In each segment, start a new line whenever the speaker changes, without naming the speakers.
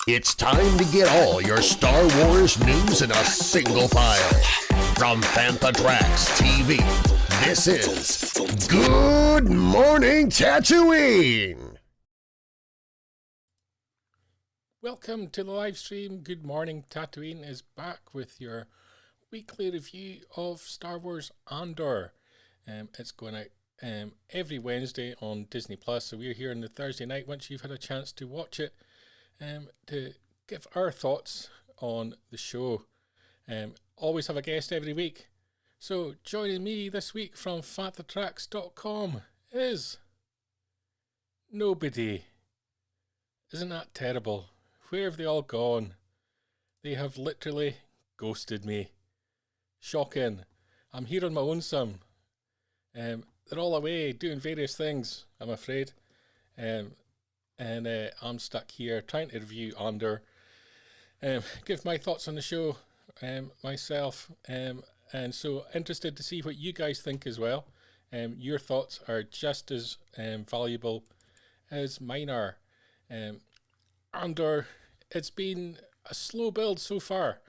It's time to get all your Star Wars news in a single file. From Fantha Tracks TV, this is Good Morning Tatooine!
Welcome to the live stream. Good Morning Tatooine is back with your weekly review of Star Wars Andor. It's going out every Wednesday on Disney Plus, so we're here on the Thursday night once you've had a chance to watch it, to give our thoughts on the show. Always have a guest every week. So joining me this week from FanthaTracks.com is nobody. Isn't that terrible? Where have they all gone? They have literally ghosted me. Shocking. I'm here on my own some. They're all away doing various things, I'm afraid. And I'm stuck here trying to review Andor, give my thoughts on the show myself, and so interested to see what you guys think as well. Your thoughts are just as valuable as mine are. Andor, it's been a slow build so far.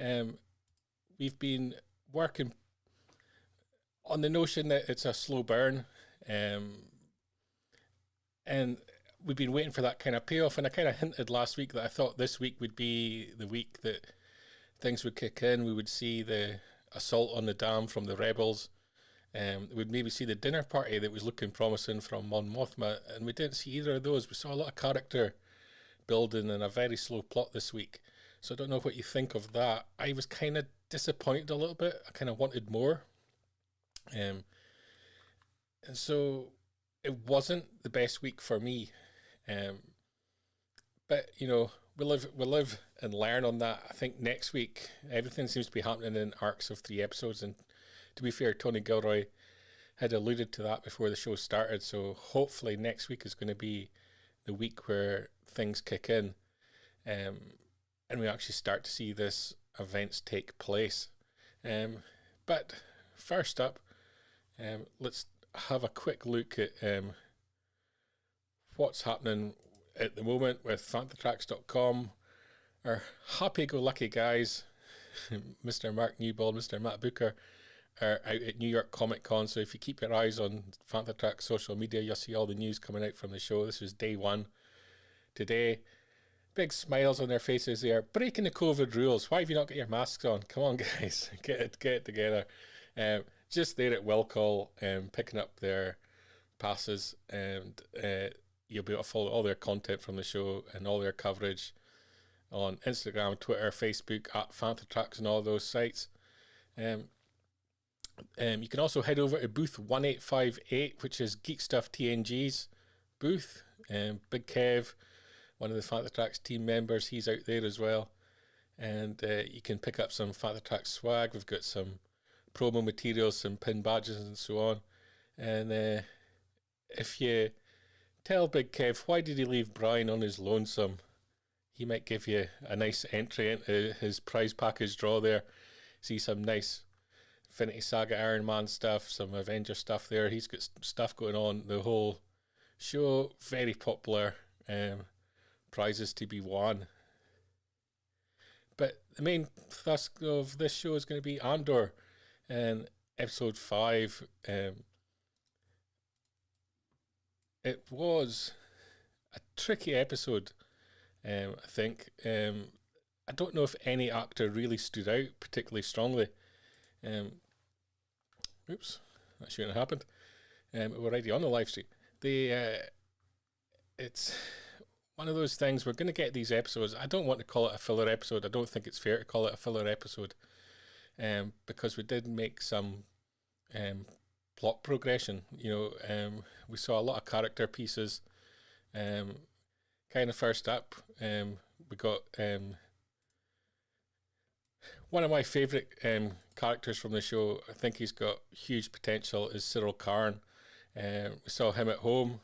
We've been working on the notion that it's a slow burn, and we've been waiting for that kind of payoff, and I kind of hinted last week that I thought this week would be the week that things would kick in. We would see the assault on the dam from the rebels, we'd maybe see the dinner party that was looking promising from Mon Mothma, and we didn't see either of those. We saw a lot of character building and a very slow plot this week, so I don't know what you think of that. I was kind of disappointed a little bit. I kind of wanted more, and so it wasn't the best week for me. But you know, we'll live and learn on that. I think next week everything seems to be happening in arcs of 3 episodes, and to be fair, Tony Gilroy had alluded to that before the show started, so hopefully next week is going to be the week where things kick in, and we actually start to see this events take place. But first up, let's have a quick look at what's happening at the moment with FanthaTracks.com. Our happy-go-lucky guys, Mr. Mark Newbold, Mr. Matt Booker, are out at New York Comic Con, so if you keep your eyes on FanthaTracks social media, you'll see all the news coming out from the show. This was day one today. Big smiles on their faces. They are breaking the COVID rules. Why have you not got your masks on? Come on, guys, get it together. Just there at Will Call, picking up their passes, and you'll be able to follow all their content from the show and all their coverage on Instagram, Twitter, Facebook, at FanthaTracks and all those sites. You can also head over to booth 1858, which is Geek Stuff TNG's booth. Big Kev, one of the FanthaTracks team members, he's out there as well. And you can pick up some FanthaTracks swag. We've got some promo materials, some pin badges and so on. And if you tell Big Kev why did he leave Brian on his lonesome, he might give you a nice entry into his prize package draw there. See some nice Infinity Saga Iron Man stuff, some Avenger stuff there. He's got stuff going on the whole show. Very popular prizes to be won. But the main thrust of this show is going to be Andor, and episode 5. It was a tricky episode, I think. I don't know if any actor really stood out particularly strongly. Oops, that shouldn't have happened. We're already on the live stream. It's one of those things. We're going to get these episodes. I don't want to call it a filler episode. I don't think it's fair to call it a filler episode, because we did make some plot progression. We saw a lot of character pieces. Kind of first up, we got one of my favourite characters from the show. I think he's got huge potential, is Cyril Kern. We saw him at home.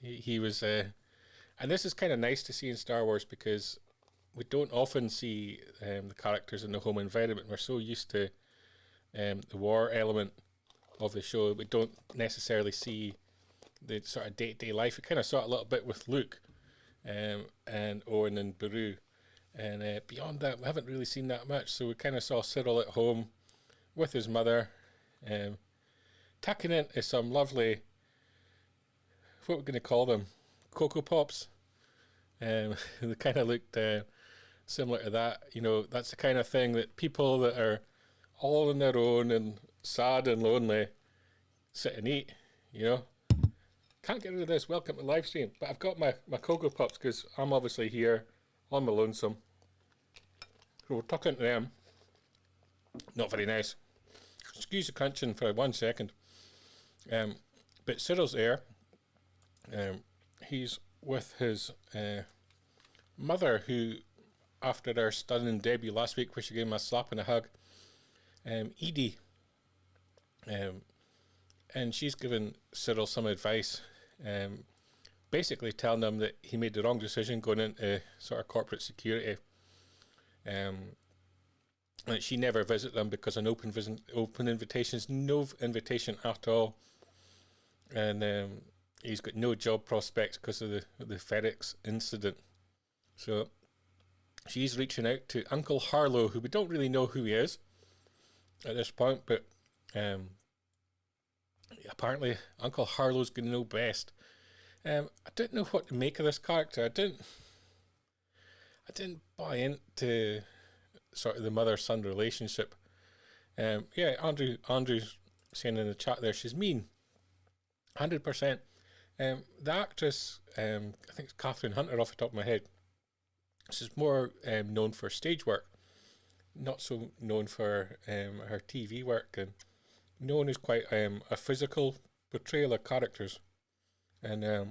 He was, and this is kind of nice to see in Star Wars, because we don't often see the characters in the home environment. We're so used to the war element of the show. We don't necessarily see the sort of day-to-day life. We kind of saw it a little bit with Luke and Owen and Beru. And beyond that, we haven't really seen that much. So we kind of saw Cyril at home with his mother, tucking into some lovely, what we're going to call them, Cocoa Pops. They kind of looked similar to that. That's the kind of thing that people that are all on their own and sad and lonely sit and eat. Can't get rid of this. Welcome to the live stream. But I've got my Cocoa Pops because I'm obviously here on my lonesome. So we're talking to them. Not very nice. Excuse the crunching for 1 second. But Cyril's there. He's with his mother, who, after their stunning debut last week, where she gave him a slap and a hug, Edie, and she's given Cyril some advice, basically telling him that he made the wrong decision going into sort of corporate security. That she never visit them because an open invitation is no invitation at all, and he's got no job prospects because of the FedEx incident. So she's reaching out to Uncle Harlow, who we don't really know who he is at this point, but apparently Uncle Harlow's going to know best. I didn't know what to make of this character. I didn't buy into sort of the mother-son relationship. Andrew's saying in the chat there, she's mean. 100%. The actress, I think it's Catherine Hunter off the top of my head. She's more known for stage work, not so known for her TV work, and known as quite a physical portrayal of characters. And I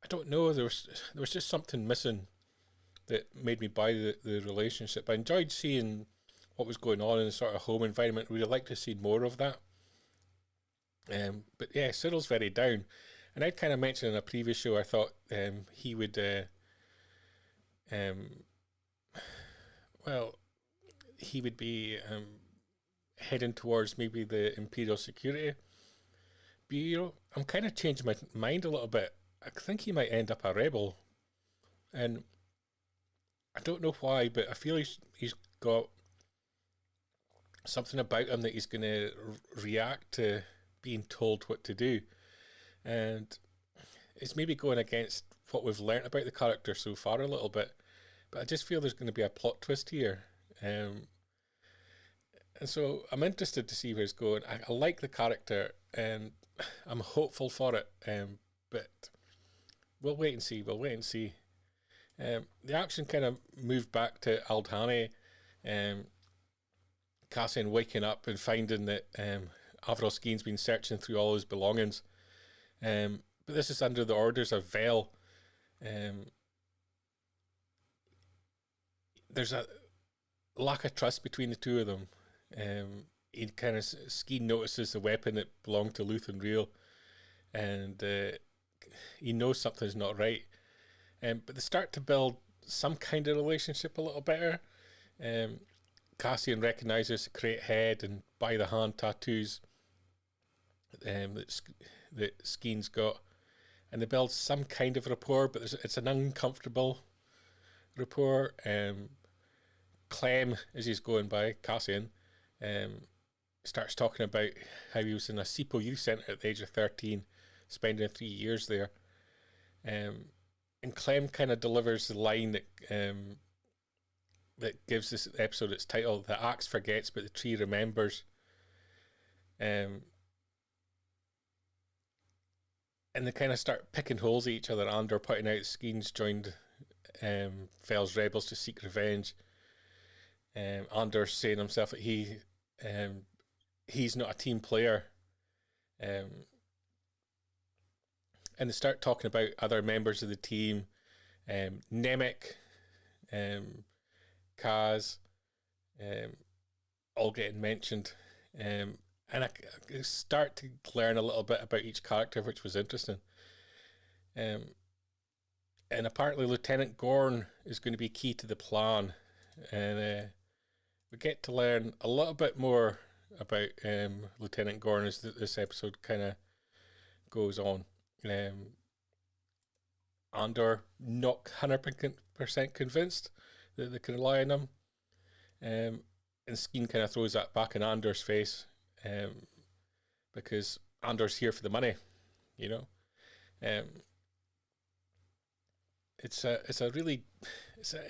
don't know, there was just something missing that made me buy the relationship. I enjoyed seeing what was going on in the sort of home environment. We'd like to see more of that. But yeah, Cyril's very down. And I'd kind of mentioned in a previous show, I thought he would, he would be heading towards maybe the Imperial Security Bureau. I'm kind of changing my mind a little bit. I think he might end up a rebel. And I don't know why, but I feel he's got something about him that he's going to react to being told what to do. And it's maybe going against what we've learnt about the character so far a little bit. But I just feel there's going to be a plot twist here. And so I'm interested to see where it's going. I like the character and I'm hopeful for it. But we'll wait and see. The action kind of moved back to Aldhani. Cassian waking up and finding that Akroskeen's been searching through all his belongings. But this is under the orders of Vel. There's a lack of trust between the two of them. He kind of, Skeen notices the weapon that belonged to Luthen Real, and he knows something's not right. But they start to build some kind of relationship a little better. Cassian recognises the crate head and by the hand tattoos that Skeen's got, and they build some kind of rapport, but it's an uncomfortable rapport. Clem, as he's going by, Cassian, starts talking about how he was in a SIPO youth centre at the age of 13, spending 3 years there. And Clem kind of delivers the line that gives this episode its title: "The axe forgets, but the tree remembers." And they kind of start picking holes at each other. Andor pointing out Skeen's joined Fel's rebels to seek revenge. Andor saying himself that he's not a team player. And they start talking about other members of the team, Nemec, Kaz, all getting mentioned. And I start to learn a little bit about each character, which was interesting. And apparently Lieutenant Gorn is going to be key to the plan. And we get to learn a little bit more about Lieutenant Gorn as this episode kind of goes on. Andor not 100% convinced that they can rely on him. And Skeen kind of throws that back in Andor's face. Because Andor's here for the money, you know. It's an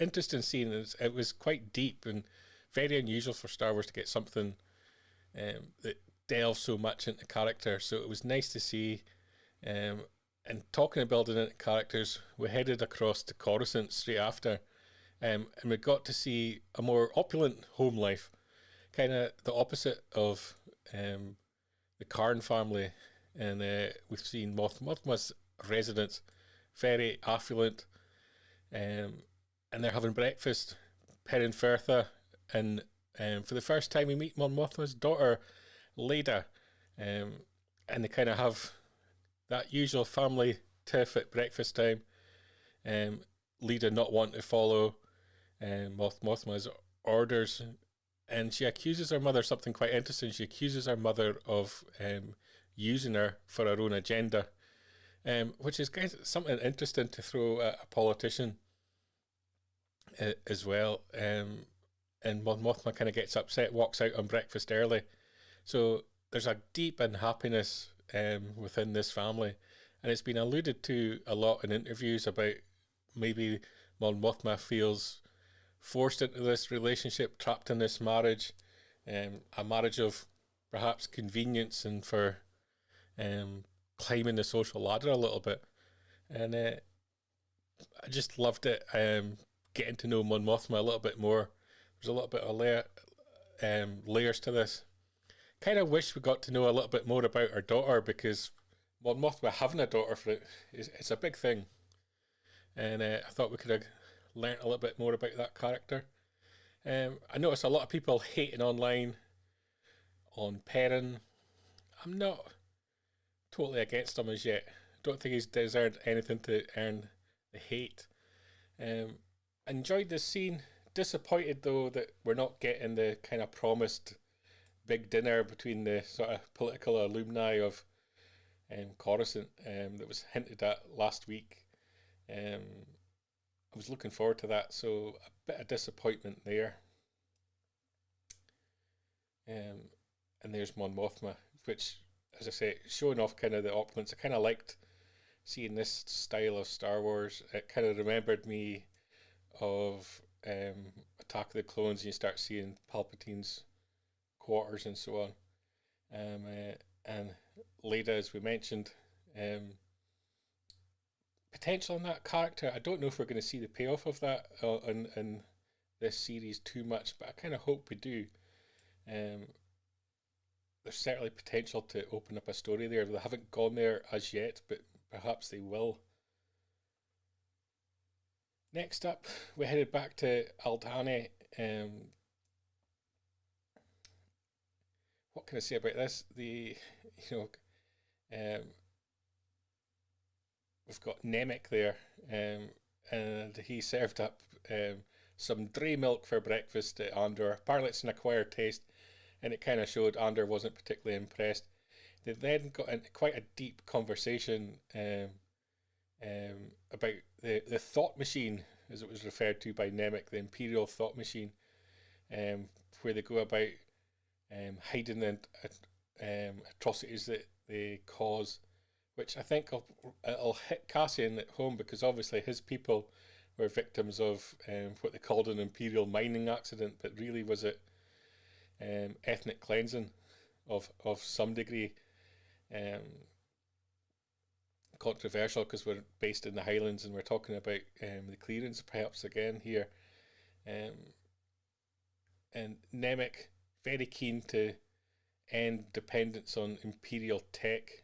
interesting scene. It was quite deep and very unusual for Star Wars to get something that delves so much into character. So it was nice to see. And talking about building into characters, we headed across to Coruscant straight after, and we got to see a more opulent home life, kind of the opposite of the Kern family. And we've seen Mon Mothma's residence, very affluent, and they're having breakfast, Perrin Firtha, and for the first time we meet Mon Mothma's daughter, Leda, and they kind of have that usual family tiff at breakfast time. Leda not wanting to follow Mon Mothma's orders, and she accuses her mother of something quite interesting. She accuses her mother of using her for her own agenda, which is kind of something interesting to throw at a politician as well. And Mon Mothma kind of gets upset, walks out on breakfast early. So there's a deep unhappiness within this family, and it's been alluded to a lot in interviews about maybe Mon Mothma feels forced into this relationship, trapped in this marriage, a marriage of perhaps convenience and for climbing the social ladder a little bit. And I just loved it, getting to know Mon Mothma a little bit more. There's a little bit of layers to this. Kind of wish we got to know a little bit more about her daughter, because Mon Mothma having a daughter it's a big thing. And I thought we could have learnt a little bit more about that character. I noticed a lot of people hating online on Perrin. I'm not totally against him as yet. Don't think he's deserved anything to earn the hate. Enjoyed this scene. Disappointed though that we're not getting the kind of promised big dinner between the sort of political alumni of Coruscant that was hinted at last week. I was looking forward to that, so a bit of disappointment there. And there's Mon Mothma, which, as I say, showing off kind of the opulence. I kind of liked seeing this style of Star Wars. It kind of remembered me of Attack of the Clones, and you start seeing Palpatine's quarters and so on. And Leda, as we mentioned, potential in that character. I don't know if we're going to see the payoff of that in this series too much, but I kind of hope we do. There's certainly potential to open up a story there. They haven't gone there as yet, but perhaps they will. Next up, we headed back to Aldhani. What can I say about this? We've got Nemec there, and he served up some dray milk for breakfast at Andor. Apparently it's an acquired taste, and it kind of showed Andor wasn't particularly impressed. They then got into quite a deep conversation about the thought machine, as it was referred to by Nemec, the Imperial thought machine, where they go about hiding the atrocities that they cause, which I think it'll hit Cassian at home, because obviously his people were victims of what they called an imperial mining accident, but really was it ethnic cleansing of some degree. Controversial because we're based in the Highlands and we're talking about the clearance perhaps again here. And Nemec, very keen to end dependence on imperial tech.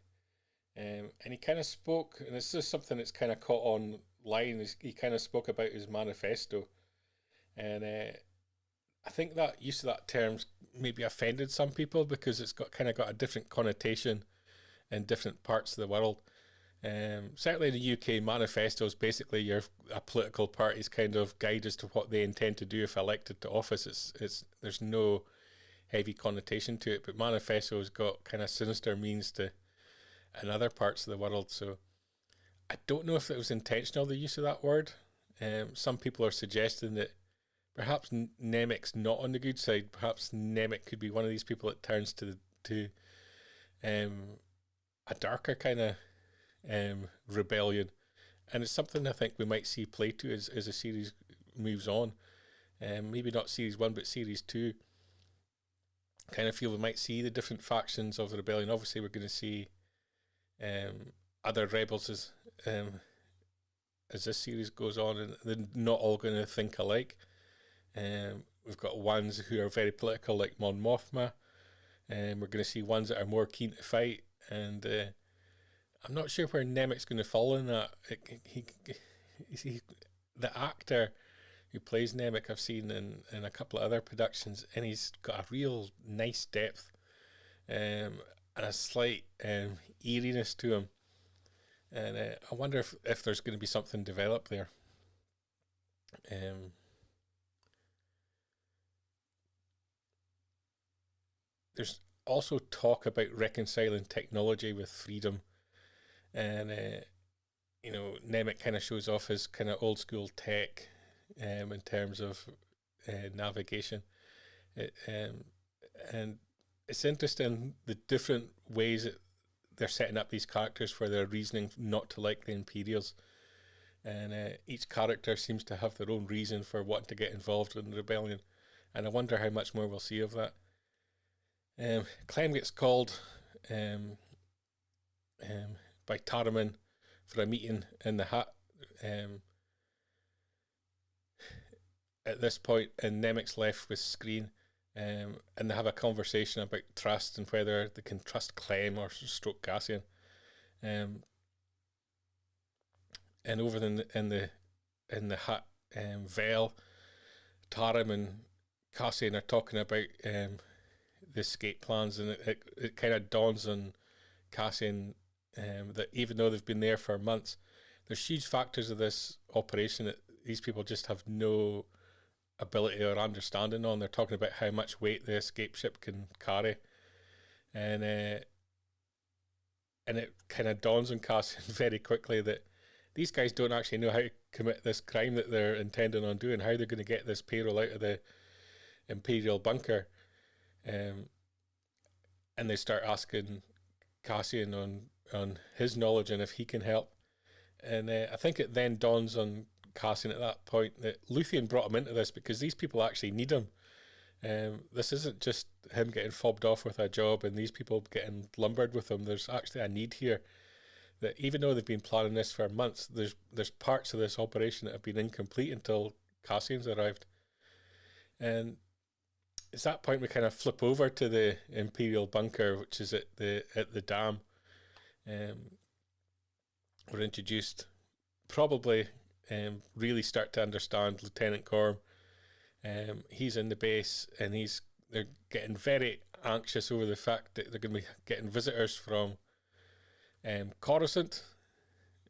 And he kind of spoke, and this is something that's kind of caught on line, he kind of spoke about his manifesto. And I think that use of that term maybe offended some people because it's got a different connotation in different parts of the world. Certainly in the UK, manifesto is basically a political party's kind of guide as to what they intend to do if elected to office. There's no heavy connotation to it, but manifesto has got kind of sinister means to in other parts of the world. So I don't know if it was intentional, the use of that word. Some people are suggesting that perhaps Nemec's not on the good side. Perhaps Nemec could be one of these people that turns to a darker kind of rebellion, and it's something I think we might see play to as the series moves on. Maybe not series 1 but series 2. Kind of feel we might see the different factions of the rebellion. Obviously we're going to see other rebels as this series goes on, and they're not all going to think alike. We've got ones who are very political like Mon Mothma, and we're going to see ones that are more keen to fight, and I'm not sure where Nemec's going to fall in that. The actor who plays Nemec I've seen in a couple of other productions, and he's got a real nice depth and a slight eeriness to him, and I wonder if there's going to be something developed there. There's also talk about reconciling technology with freedom. And, Nemec kind of shows off his kind of old school tech in terms of navigation. And it's interesting the different ways that they're setting up these characters for their reasoning not to like the Imperials. And each character seems to have their own reason for wanting to get involved in the rebellion. And I wonder how much more we'll see of that. Clem gets called by Taramyn for a meeting in the hut at this point, and Nemec's left with Screen, and they have a conversation about trust and whether they can trust Clem or stroke Cassian. And over in the hut, Vel, Taram and Cassian are talking about the escape plans, and it kind of dawns on Cassian that even though they've been there for months, there's huge factors of this operation that these people just have no ability or understanding on. They're talking about how much weight the escape ship can carry, and it kind of dawns on Cassian very quickly that these guys don't actually know how to commit this crime that they're intending on doing, how they're going to get this payroll out of the Imperial bunker. And they start asking Cassian on his knowledge and if he can help. And I think it then dawns on Cassian at that point that Luthien brought him into this because these people actually need him. This isn't just him getting fobbed off with a job and these people getting lumbered with him. There's actually a need here, that even though they've been planning this for months, there's parts of this operation that have been incomplete until Cassian's arrived. And it's that point we kind of flip over to the Imperial bunker, which is at the dam. We're introduced, probably really start to understand Lieutenant Gorn. He's in the base and they're getting very anxious over the fact that they're going to be getting visitors from Coruscant.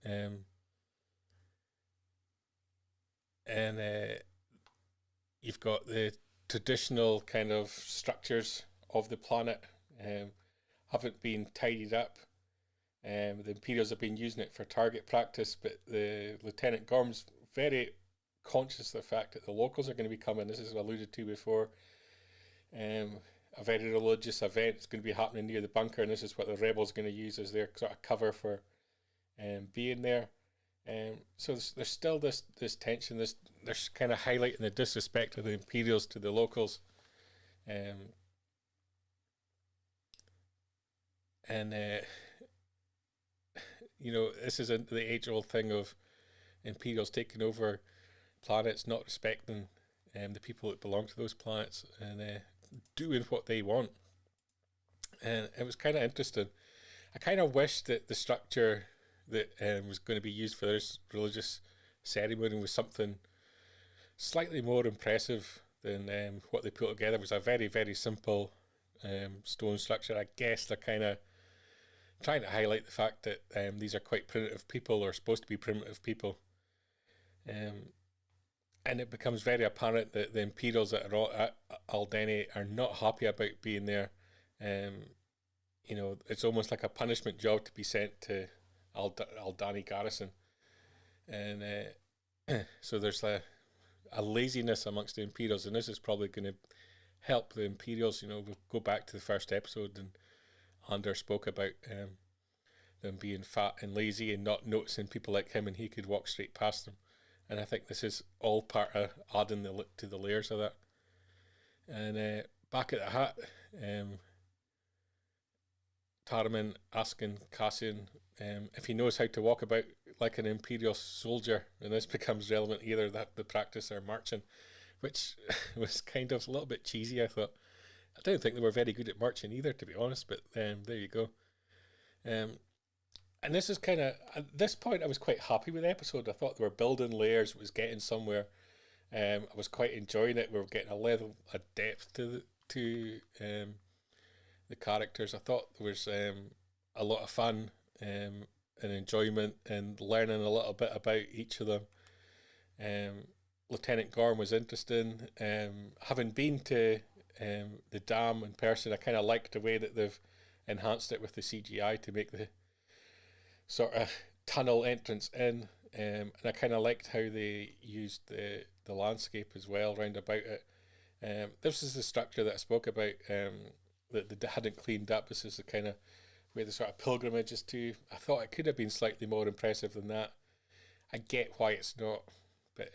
And you've got the traditional kind of structures of the planet haven't been tidied up. The Imperials have been using it for target practice, but the Lieutenant Gorm's very conscious of the fact that the locals are going to be coming. This is alluded to before. A very religious event is going to be happening near the bunker, and this is what the rebels are going to use as their sort of cover for being there. So there's still this tension. They're kind of highlighting the disrespect of the Imperials to the locals, and this is the age-old thing of Imperials taking over planets, not respecting the people that belong to those planets, and doing what they want. And it was kind of interesting. I kind of wish that the structure that was going to be used for this religious ceremony was something slightly more impressive than what they put together. It was a very, very simple stone structure. I guess they're kind of trying to highlight the fact that these are quite primitive people, or supposed to be primitive people. And it becomes very apparent that the Imperials that are at Aldeni are not happy about being there. It's almost like a punishment job to be sent to Aldani Garrison. And so there's a laziness amongst the Imperials, and this is probably going to help the Imperials. We'll go back to the first episode, and Andor spoke about them being fat and lazy and not noticing people like him, and he could walk straight past them. And I think this is all part of adding to the layers of that. And back at the hut, Taramyn asking Cassian if he knows how to walk about like an Imperial soldier, and this becomes relevant either the practice or marching, which was kind of a little bit cheesy, I thought. I don't think they were very good at marching either, to be honest, but there you go. And this is kind of, at this point, I was quite happy with the episode. I thought they were building layers, it was getting somewhere. I was quite enjoying it. We were getting a level of depth to the characters. I thought there was a lot of fun and enjoyment, and learning a little bit about each of them. Lieutenant Gorn was interesting. Having been to the dam in person, I kind of liked the way that they've enhanced it with the CGI to make the sort of tunnel entrance in, and I kind of liked how they used the landscape as well round about it. This is the structure that I spoke about, that they hadn't cleaned up. This is the kind of where the sort of pilgrimage is to. I thought it could have been slightly more impressive than that. I get why it's not, but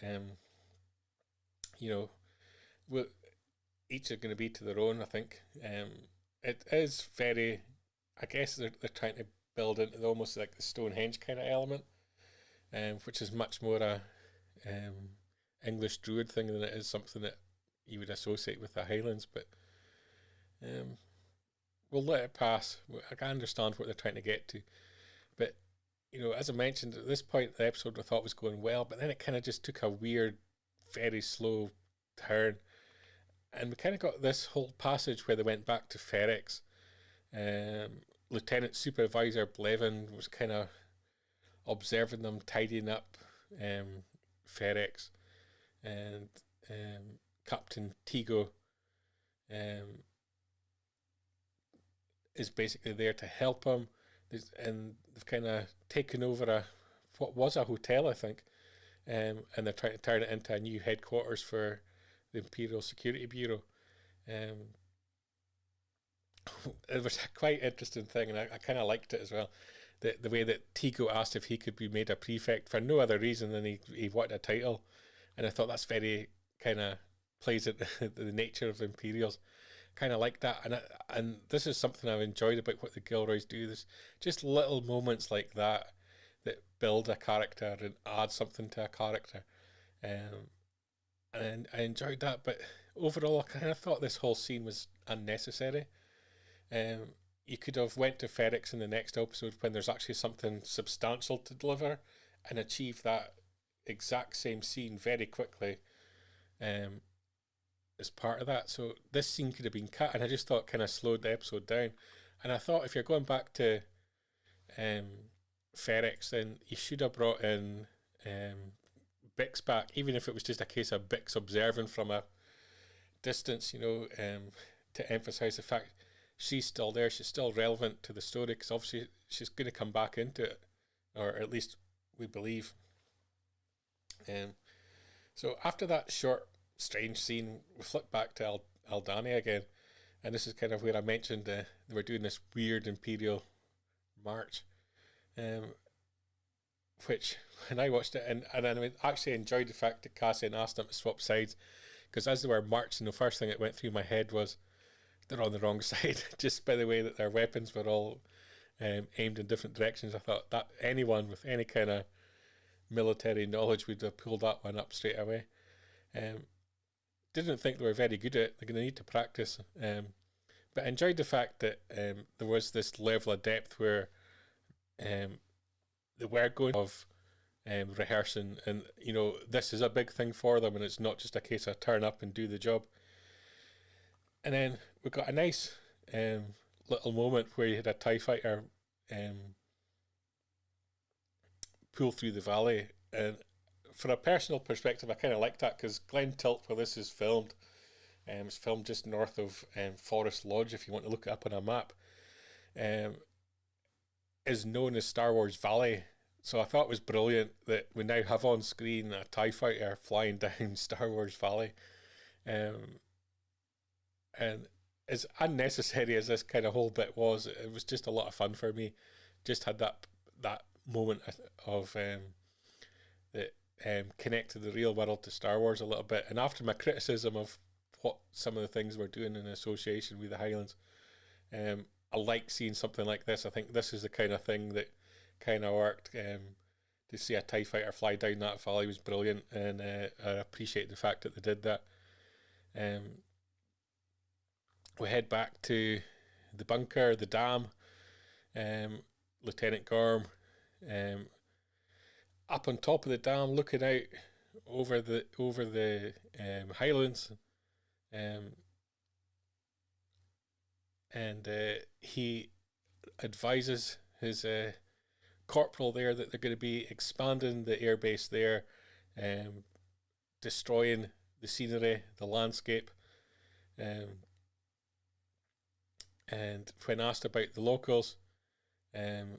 each are going to be to their own, I think. It is very, I guess they're trying to build into almost like the Stonehenge kind of element, which is much more a English druid thing than it is something that you would associate with the Highlands. But we'll let it pass. I can understand what they're trying to get to, but as I mentioned, at this point the episode I thought was going well, but then it kind of just took a weird, very slow turn, and we kind of got this whole passage where they went back to Ferrex. Lieutenant Supervisor Blevin was kind of observing them tidying up Ferrex, and Captain Tigo is basically there to help him. And they've kind of taken over what was a hotel, I think, and they're trying to turn it into a new headquarters for the Imperial Security Bureau. It was a quite interesting thing, and I kind of liked it as well. The way that Tigo asked if he could be made a prefect for no other reason than he wanted a title, and I thought that's very kind of plays at the nature of Imperials. Kind of like that, and this is something I've enjoyed about what the Gilroys do. There's just little moments like that build a character and add something to a character, and I enjoyed that. But overall, I kind of thought this whole scene was unnecessary. You could have went to Ferrex in the next episode when there's actually something substantial to deliver, and achieve that exact same scene very quickly. As part of that, so this scene could have been cut, and I just thought kind of slowed the episode down. And I thought if you're going back to Ferrex, then you should have brought in Bix back, even if it was just a case of Bix observing from a distance, to emphasize the fact she's still there. She's still relevant to the story because obviously she's going to come back into it, or at least we believe. So after that short, strange scene, we flip back to Aldhani again, and this is kind of where I mentioned they were doing this weird Imperial march, which when I watched it, and I actually enjoyed the fact that Cassian asked them to swap sides, because as they were marching, the first thing that went through my head was they're on the wrong side, just by the way that their weapons were all aimed in different directions. I thought that anyone with any kind of military knowledge would have pulled that one up straight away. Didn't think they were very good at it. They're going to need to practice. But I enjoyed the fact that there was this level of depth where they were going of rehearsing, and this is a big thing for them, and it's not just a case of turn up and do the job. And then we got a nice little moment where you had a TIE fighter pull through the valley, and from a personal perspective, I kind of like that because Glen Tilt, where this is filmed, it's filmed just north of Forest Lodge, if you want to look it up on a map, is known as Star Wars Valley. So I thought it was brilliant that we now have on screen a TIE fighter flying down Star Wars Valley. And as unnecessary as this kind of whole bit was, it was just a lot of fun for me. Just had that moment of that connected the real world to Star Wars a little bit. And after my criticism of what some of the things we're doing in association with the Highlands, I like seeing something like this. I think this is the kind of thing that kind of worked. To see a TIE fighter fly down that valley was brilliant, and I appreciate the fact that they did that. We head back to the bunker, the dam. Lieutenant Gorn up on top of the dam, looking out over the Highlands, and he advises his corporal there that they're going to be expanding the airbase there, destroying the scenery, the landscape, and when asked about the locals, the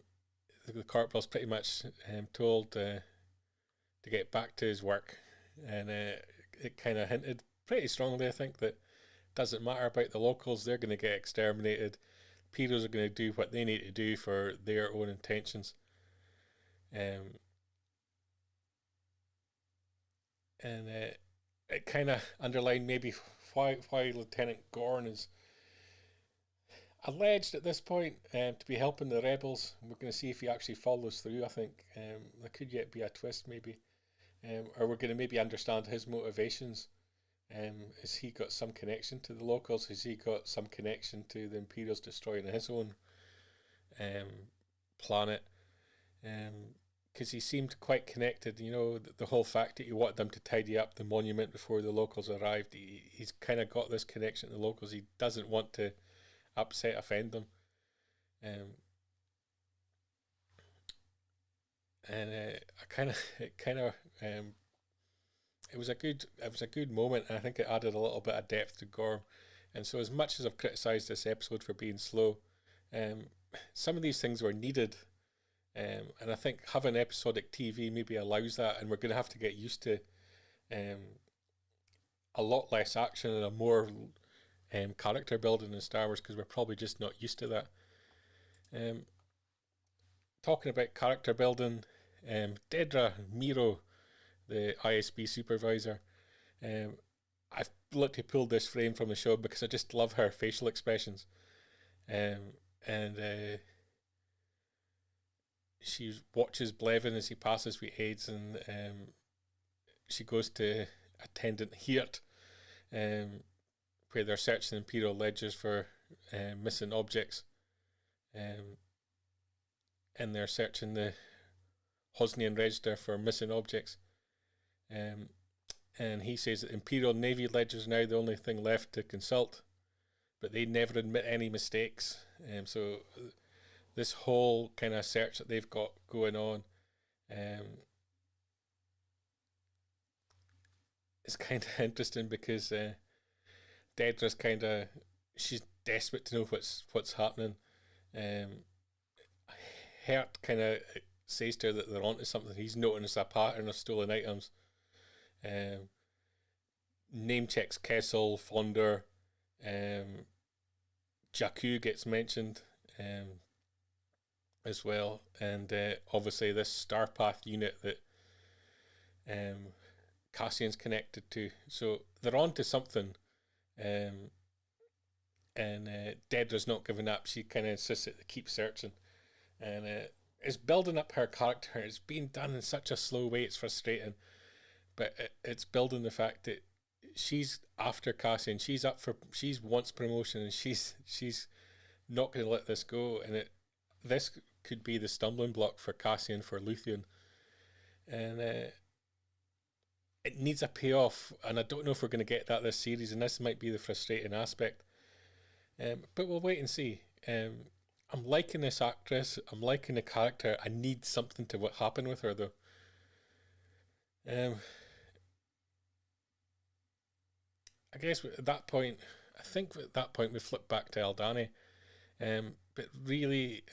corporal's pretty much told to get back to his work, and it kind of hinted pretty strongly, I think, that it doesn't matter about the locals. They're going to get exterminated. Imperials are going to do what they need to do for their own intentions. And it kind of underlined maybe why Lieutenant Gorn is alleged at this point to be helping the rebels. We're going to see if he actually follows through. I think there could yet be a twist, maybe, or we're going to maybe understand his motivations. Has he got some connection to the locals? Has he got some connection to the Imperials destroying his own planet? Because he seemed quite connected. The whole fact that he wanted them to tidy up the monument before the locals arrived. He's kind of got this connection to the locals. He doesn't want to offend them, it was a good moment, and I think it added a little bit of depth to Gorn. And so, as much as I've criticised this episode for being slow, some of these things were needed, and I think having episodic TV maybe allows that, and we're going to have to get used to a lot less action and a more character building in Star Wars, because we're probably just not used to that. Talking about character building, Deadra Miro, the ISB supervisor, I've literally pulled this frame from the show because I just love her facial expressions, and she watches Blevin as he passes with aides, and she goes to Attendant Heert, where they're searching Imperial ledgers for missing objects, and they're searching the Hosnian Register for missing objects, and he says that Imperial Navy ledgers are now the only thing left to consult, but they never admit any mistakes. So this whole kind of search that they've got going on is kind of interesting, because Dedra's she's desperate to know what's happening. Hurt kind of says to her that they're onto something. He's noticed a pattern of stolen items. Name checks Kessel, Fonder, Jakku gets mentioned as well, and obviously this Starpath unit that Cassian's connected to. So they're on to something, and Dedra's not giving up. She kind of insists that they keep searching, and it's building up her character. It's being done in such a slow way, it's frustrating, but it's building the fact that she's after Cassian. She wants promotion, and she's not going to let this go. And this could be the stumbling block for Cassian, for Luthien, and it needs a payoff. And I don't know if we're going to get that this series, and this might be the frustrating aspect. But we'll wait and see. I'm liking this actress. I'm liking the character. I need something to what happened with her, though. I guess at that point, we flip back to Aldhani. But really,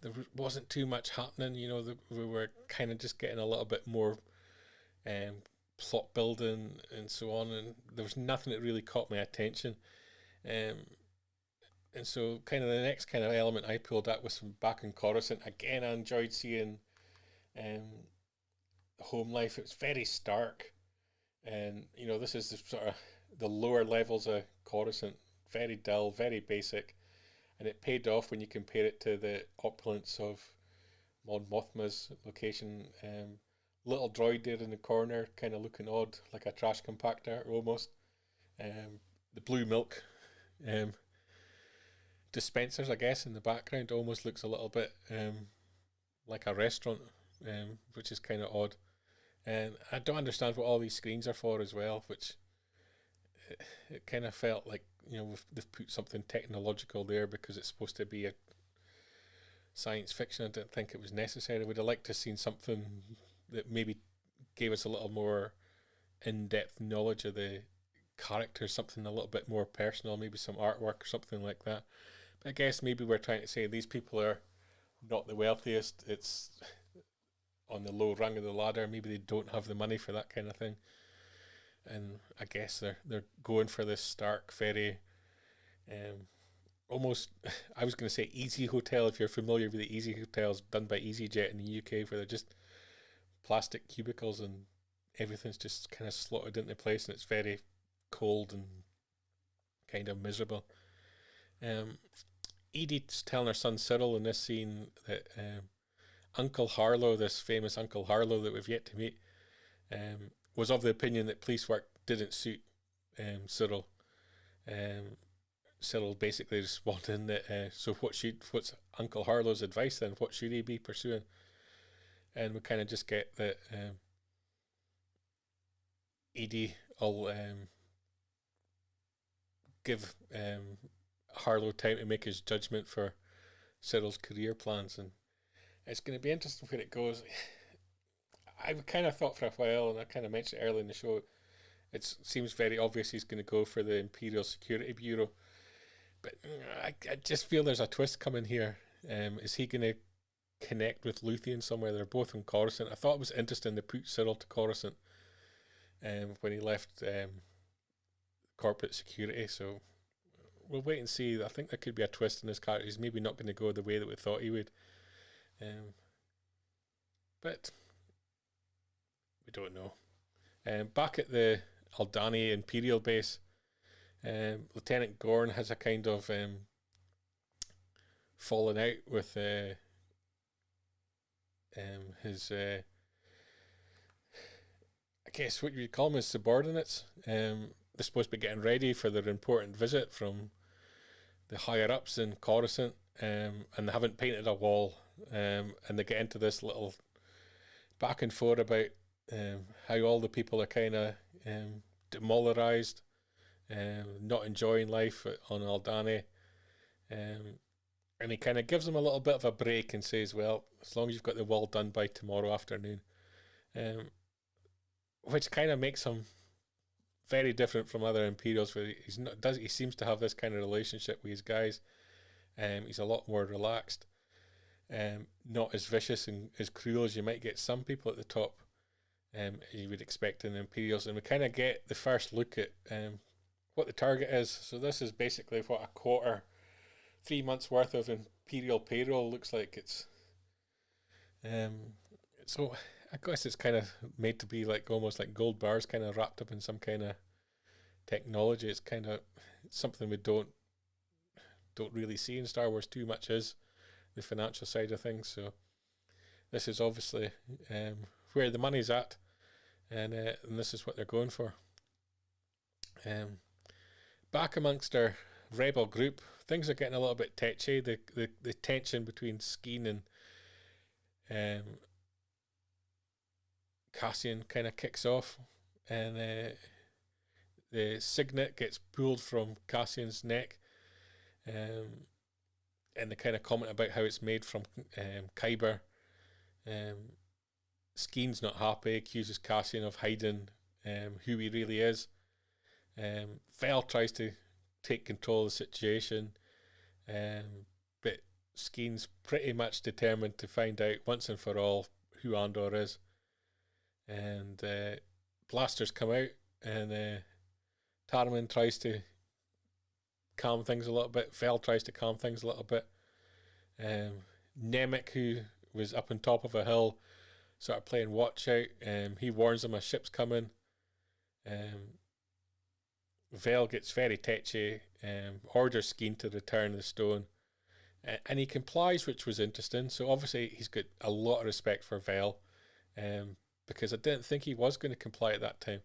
there wasn't too much happening. You know, we were kind of just getting a little bit more plot building and so on, and there was nothing that really caught my attention. And so kind of the next kind of element I pulled up was some back in Coruscant. Again, I enjoyed seeing home life. It was very stark, and you know, this is the sort of the lower levels of Coruscant, very dull, very basic, and it paid off when you compare it to the opulence of Mon Mothma's location. Little droid there in the corner, kind of looking odd, like a trash compactor almost. The blue milk dispensers, I guess, in the background almost looks a little bit like a restaurant, which is kind of odd. And I don't understand what all these screens are for as well, which it kind of felt like, you know, they've put something technological there because it's supposed to be a science fiction. I didn't think it was necessary. I would have liked to have seen something that maybe gave us a little more in-depth knowledge of the character, something a little bit more personal, maybe some artwork or something like that. But I guess maybe we're trying to say these people are not the wealthiest. It's on the low rung of the ladder. Maybe they don't have the money for that kind of thing. And I guess they're going for this stark, very almost, I was going to say easy hotel, if you're familiar with the easy hotels done by EasyJet in the UK, where they're just plastic cubicles and everything's just kind of slotted into place, and it's very cold and kind of miserable. Edie's telling her son Cyril in this scene that Uncle Harlow, this famous Uncle Harlow that we've yet to meet, was of the opinion that police work didn't suit Cyril. Cyril basically responding that so what's Uncle Harlow's advice then? What should he be pursuing? And we kind of just get that Edie will give Harlow time to make his judgment for Cyril's career plans, and it's going to be interesting where it goes. I kind of thought for a while, and I kind of mentioned earlier in the show, it seems very obvious he's going to go for the Imperial Security Bureau, but I just feel there's a twist coming here. Is he going to connect with Luthien somewhere? They're both in Coruscant. I thought it was interesting to put Cyril to Coruscant when he left corporate security, so we'll wait and see. I think there could be a twist in his character. He's maybe not going to go the way that we thought he would, but we don't know. Back at the Aldhani Imperial base, Lieutenant Gorn has a kind of falling out with his I guess what you would call them his subordinates. They're supposed to be getting ready for their important visit from the higher ups in Coruscant, and they haven't painted a wall, and they get into this little back and forth about how all the people are kind of demoralized, not enjoying life on Aldhani, and he kind of gives them a little bit of a break and says, well, as long as you've got the wall done by tomorrow afternoon, which kind of makes him very different from other Imperials, where he seems to have this kind of relationship with his guys. He's a lot more relaxed, not as vicious and as cruel as you might get some people at the top. You would expect in the Imperials, and we kind of get the first look at what the target is. So this is basically what a quarter, 3 months worth of Imperial payroll looks like. It's so I guess it's kind of made to be like almost like gold bars, kind of wrapped up in some kind of technology. It's kind of something we don't really see in Star Wars too much, is the financial side of things. So this is obviously where the money's at, and this is what they're going for. Back amongst our rebel group, things are getting a little bit tetchy. The tension between Skeen and Cassian kind of kicks off, and the signet gets pulled from Cassian's neck, and they kind of comment about how it's made from Kyber. Skeen's not happy, accuses Cassian of hiding who he really is. Vel tries to take control of the situation, but Skeen's pretty much determined to find out once and for all who Andor is. And blasters come out, and Tarman tries to calm things a little bit. Vel tries to calm things a little bit. Nemec, who was up on top of a hill, sort of playing watch out. He warns him a ship's coming. Vel gets very tetchy, orders Skeen to return the stone, and he complies, which was interesting. So obviously he's got a lot of respect for Vel, because I didn't think he was going to comply at that time.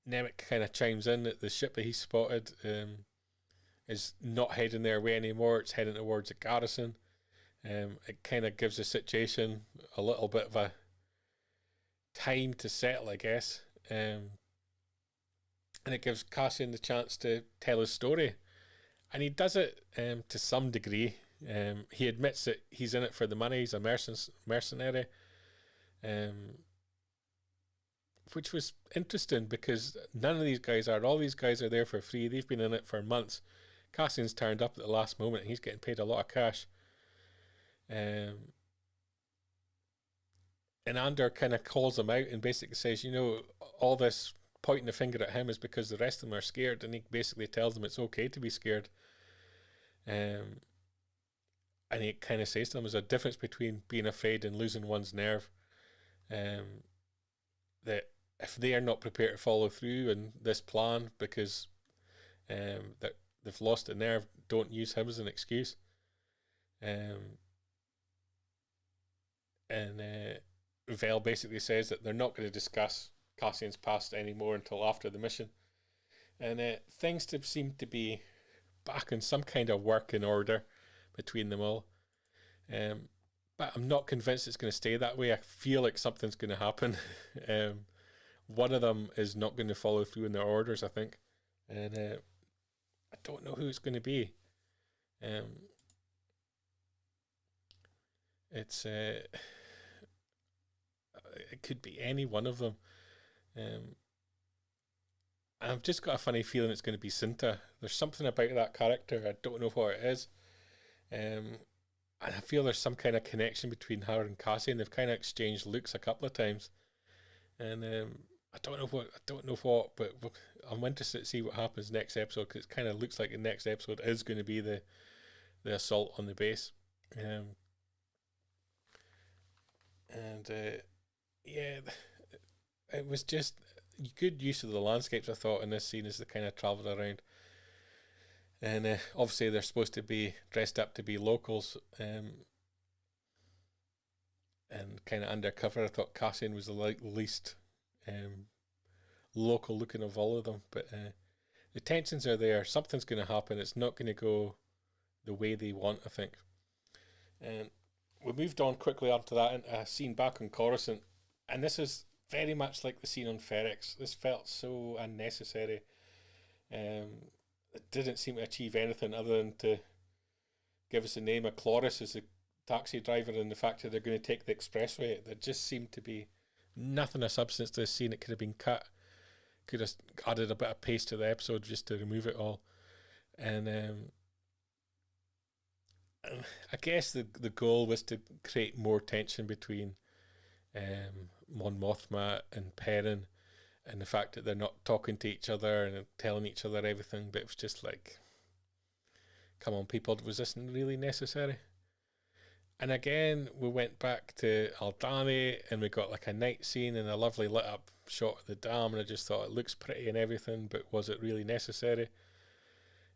Nemec kind of chimes in that the ship that he spotted is not heading their way anymore. It's heading towards a garrison. It kind of gives the situation a little bit of a time to settle, I guess. And it gives Cassian the chance to tell his story. And he does it to some degree. He admits that he's in it for the money. He's a mercenary. Which was interesting, because none of these guys are. All these guys are there for free. They've been in it for months. Cassian's turned up at the last moment, and he's getting paid a lot of cash. And Andor kind of calls him out and basically says, all this pointing the finger at him is because the rest of them are scared, and he basically tells them it's okay to be scared. And he kind of says to them, there's a difference between being afraid and losing one's nerve. That if they are not prepared to follow through in this plan because that they've lost a nerve, don't use him as an excuse. Vel basically says that they're not going to discuss Cassian's past anymore until after the mission. And things seem to be back in some kind of working order between them all. But I'm not convinced it's going to stay that way. I feel like something's going to happen. One of them is not going to follow through in their orders, I think. And I don't know who it's going to be. It could be any one of them. I've just got a funny feeling it's going to be Cinta. There's something about that character. I don't know what it is. And I feel there's some kind of connection between her and Cassian. They've kind of exchanged looks a couple of times. And I don't know what, but I'm interested to see what happens next episode, because it kind of looks like the next episode is going to be the assault on the base. It was just good use of the landscapes, I thought, in this scene as they kind of travelled around. And obviously they're supposed to be dressed up to be locals, and kind of undercover. I thought Cassian was the least local looking of all of them, but the tensions are there. Something's going to happen. It's not going to go the way they want, I think. And we moved on quickly onto that, and a scene back on Coruscant, and this is very much like the scene on Ferrex. This felt so unnecessary. It didn't seem to achieve anything other than to give us the name of Cloris as a taxi driver, and the fact that they're going to take the expressway. There just seemed to be nothing of substance to this scene. It could have been cut. could have added a bit of pace to the episode just to remove it all. And I guess the goal was to create more tension between Mon Mothma and Perrin, and the fact that they're not talking to each other and telling each other everything. But it was just like, come on, people, was this really necessary? And again, we went back to Aldhani, and we got like a night scene and a lovely lit up shot of the dam, and I just thought it looks pretty and everything, but was it really necessary?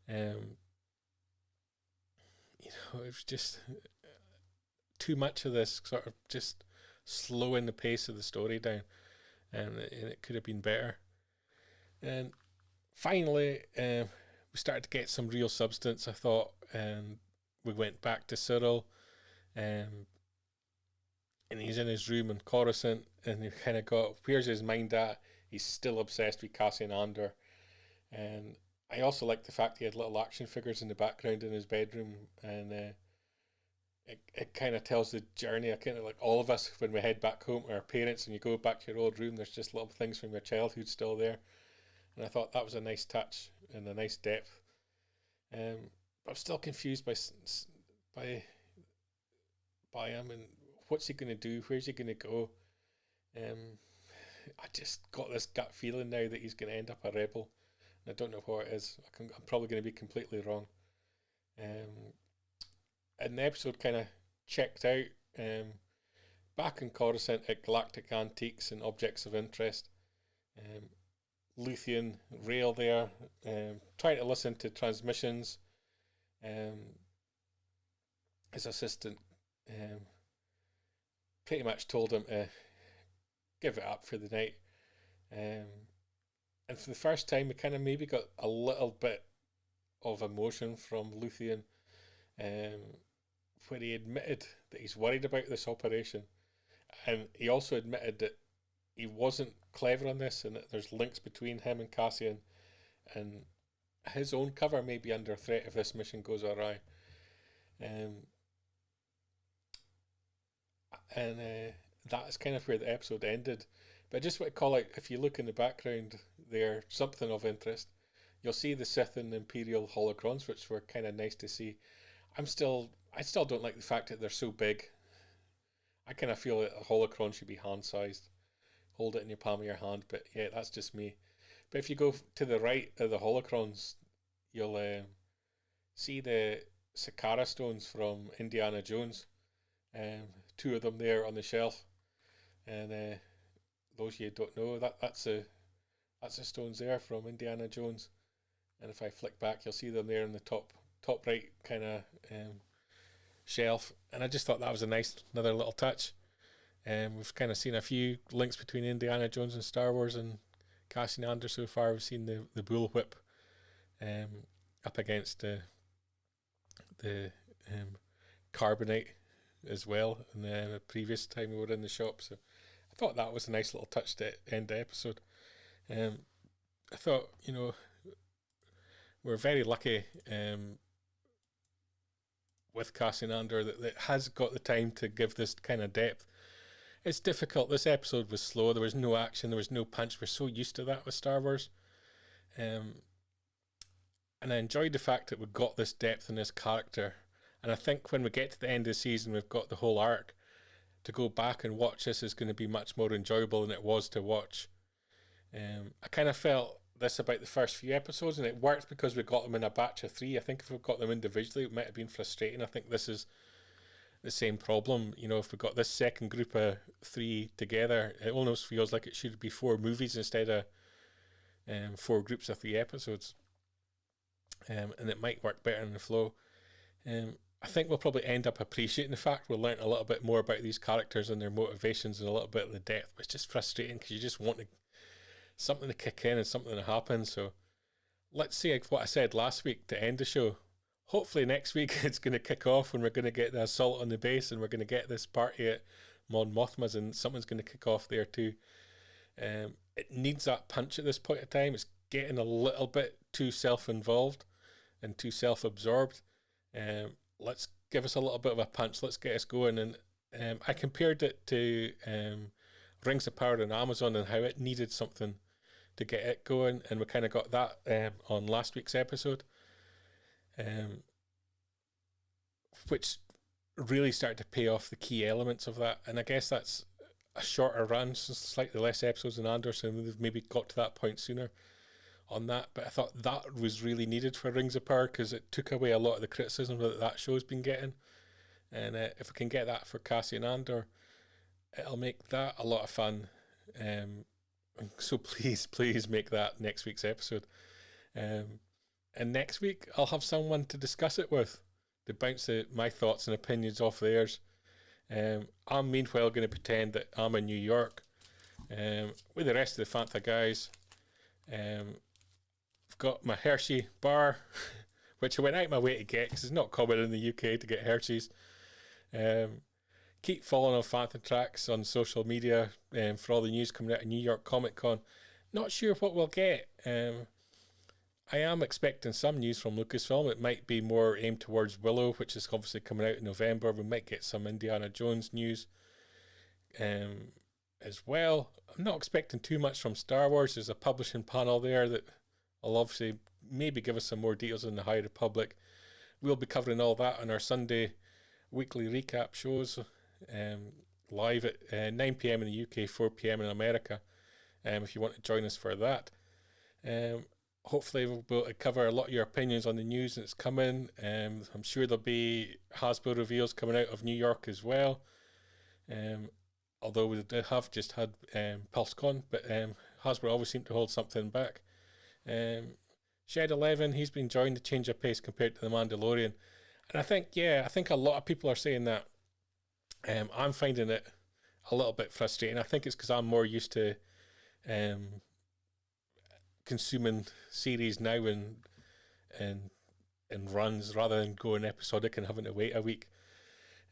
It was just too much of this sort of just slowing the pace of the story down, and it could have been better. And finally, we started to get some real substance, I thought, and we went back to Cyril, and he's in his room in Coruscant, and you kind of got, where's his mind at? He's still obsessed with Cassian Andor. And I also like the fact he had little action figures in the background in his bedroom, and it kind of tells the journey. I kind of like all of us when we head back home to our parents and you go back to your old room, there's just little things from your childhood still there. And I thought that was a nice touch and a nice depth. I'm still confused by him, and what's he going to do? Where's he going to go? I just got this gut feeling now that he's going to end up a rebel. I don't know what it is. I'm probably going to be completely wrong. And the episode kind of checked out. Back in Coruscant at Galactic Antiques and Objects of Interest. Luthien, Rail there, trying to listen to transmissions. His assistant pretty much told him to give it up for the night. And for the first time, we kind of maybe got a little bit of emotion from Luthien, where he admitted that he's worried about this operation. And he also admitted that he wasn't clever on this, and that there's links between him and Cassian, and his own cover may be under threat if this mission goes awry. That's kind of where the episode ended. But I just want to call out, if you look in the background there, something of interest. You'll see the Sith and Imperial holocrons, which were kind of nice to see. I still don't like the fact that they're so big. I kind of feel that a holocron should be hand-sized. Hold it in your palm of your hand, but yeah, that's just me. But if you go to the right of the holocrons, you'll see the Sakara stones from Indiana Jones. 2 of them there on the shelf, and those you don't know, that's the stones there from Indiana Jones. And if I flick back, you'll see them there in the top right kind of shelf. And I just thought that was another little touch. We've kind of seen a few links between Indiana Jones and Star Wars and Cassian Andor so far. We've seen the bullwhip up against the carbonite as well in the previous time we were in the shop. So I thought that was a nice little touch to end the episode. I thought, we're very lucky with Cassian Andor that has got the time to give this kind of depth. It's difficult. This episode was slow. There was no action. There was no punch. We're so used to that with Star Wars. And I enjoyed the fact that we got this depth in this character. And I think when we get to the end of the season, we've got the whole arc. To go back and watch this is going to be much more enjoyable than it was to watch. I kind of felt this about the first few episodes, and it worked because we got them in a batch of 3. I think if we got them individually, it might have been frustrating. I think this is the same problem. If we got this second group of 3 together, it almost feels like it should be 4 movies instead of 4 groups of 3 episodes. And it might work better in the flow. I think we'll probably end up appreciating the fact we'll learn a little bit more about these characters and their motivations and a little bit of the depth. But it's just frustrating because you just want something to kick in and something to happen. So let's see what I said last week to end the show. Hopefully next week it's going to kick off when we're going to get the assault on the base and we're going to get this party at Mon Mothma's and something's going to kick off there too. It needs that punch at this point in time. It's getting a little bit too self-involved and too self-absorbed. Let's give us a little bit of a punch. Let's get us going. And I compared it to Rings of Power on Amazon and how it needed something to get it going, and we kind of got that on last week's episode, which really started to pay off the key elements of that. And I guess that's a shorter run, so slightly less episodes than Andor, so we've maybe got to that point sooner on that. But I thought that was really needed for Rings of Power, because it took away a lot of the criticism that show's been getting. And if we can get that for Cassian Andor, it'll make that a lot of fun. So please make that next week's episode. And next week I'll have someone to discuss it with, to bounce my thoughts and opinions off theirs. I'm meanwhile going to pretend that I'm in New York with the rest of the Fantha guys. I've got my Hershey bar, which I went out my way to get because it's not common in the UK to get Hershey's. Keep following on Fantha Tracks on social media for all the news coming out of New York Comic Con. Not sure what we'll get. I am expecting some news from Lucasfilm. It might be more aimed towards Willow, which is obviously coming out in November. We might get some Indiana Jones news as well. I'm not expecting too much from Star Wars. There's a publishing panel there that will obviously maybe give us some more details on the High Republic. We'll be covering all that on our Sunday weekly recap shows, live at 9 p.m. in the UK, 4 p.m. in America, if you want to join us for that. Hopefully we'll be able to cover a lot of your opinions on the news that's coming. I'm sure there'll be Hasbro reveals coming out of New York as well. Although we have just had PulseCon, but Hasbro always seem to hold something back. Shed 11, he's been enjoying the change of pace compared to The Mandalorian. And I think a lot of people are saying that. I'm finding it a little bit frustrating. I think it's because I'm more used to consuming series now and runs rather than going episodic and having to wait a week.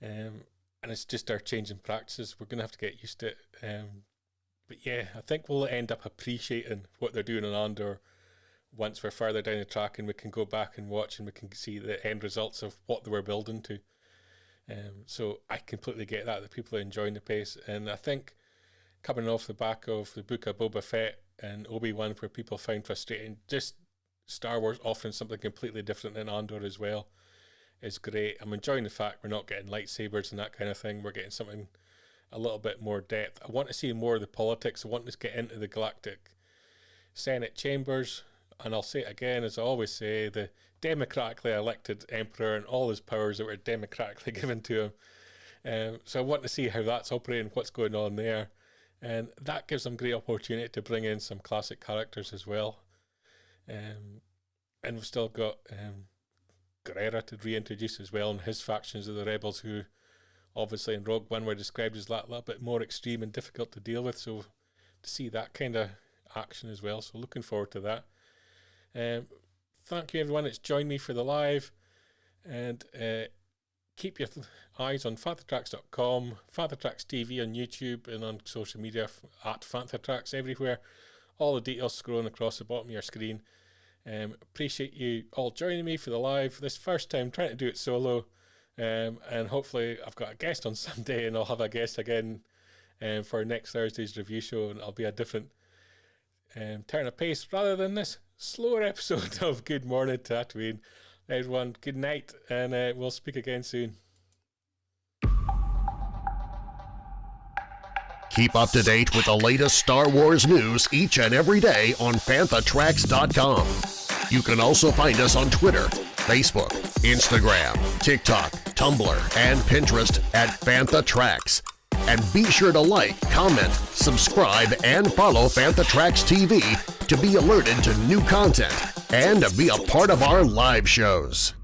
And it's just our changing practices. We're going to have to get used to it. But yeah, I think we'll end up appreciating what they're doing on Andor once we're further down the track and we can go back and watch and we can see the end results of what they were building to. So I completely get that people are enjoying the pace. And I think coming off the back of the book of Boba Fett and Obi-Wan, where people find frustrating, just Star Wars offering something completely different than Andor as well is great. I'm enjoying the fact we're not getting lightsabers and that kind of thing. We're getting something a little bit more depth. I want to see more of the politics. I want to get into the Galactic Senate chambers. And I'll say it again, as I always say, the democratically elected emperor and all his powers that were democratically given to him. So I want to see how that's operating, what's going on there. And that gives them great opportunity to bring in some classic characters as well. And we've still got Guerrera to reintroduce as well, and his factions of the rebels, who obviously in Rogue One were described as that little bit more extreme and difficult to deal with. So to see that kind of action as well. So looking forward to that. Thank you everyone that's joined me for the live, and keep your eyes on FanthaTracks.com, FanthaTracks TV on YouTube, and on social media at FanthaTracks everywhere. All the details scrolling across the bottom of your screen. Appreciate you all joining me for the live. This first time trying to do it solo, and hopefully I've got a guest on Sunday, and I'll have a guest again for next Thursday's review show, and I'll be a different turn of pace rather than this slower episode of Good Morning Tatooine. Everyone, good night, and we'll speak again soon.
Keep up to date with the latest Star Wars news each and every day on FanthaTracks.com. You can also find us on Twitter, Facebook, Instagram, TikTok, Tumblr, and Pinterest at FanthaTracks. And be sure to like, comment, subscribe, and follow Fantha Tracks TV to be alerted to new content and to be a part of our live shows.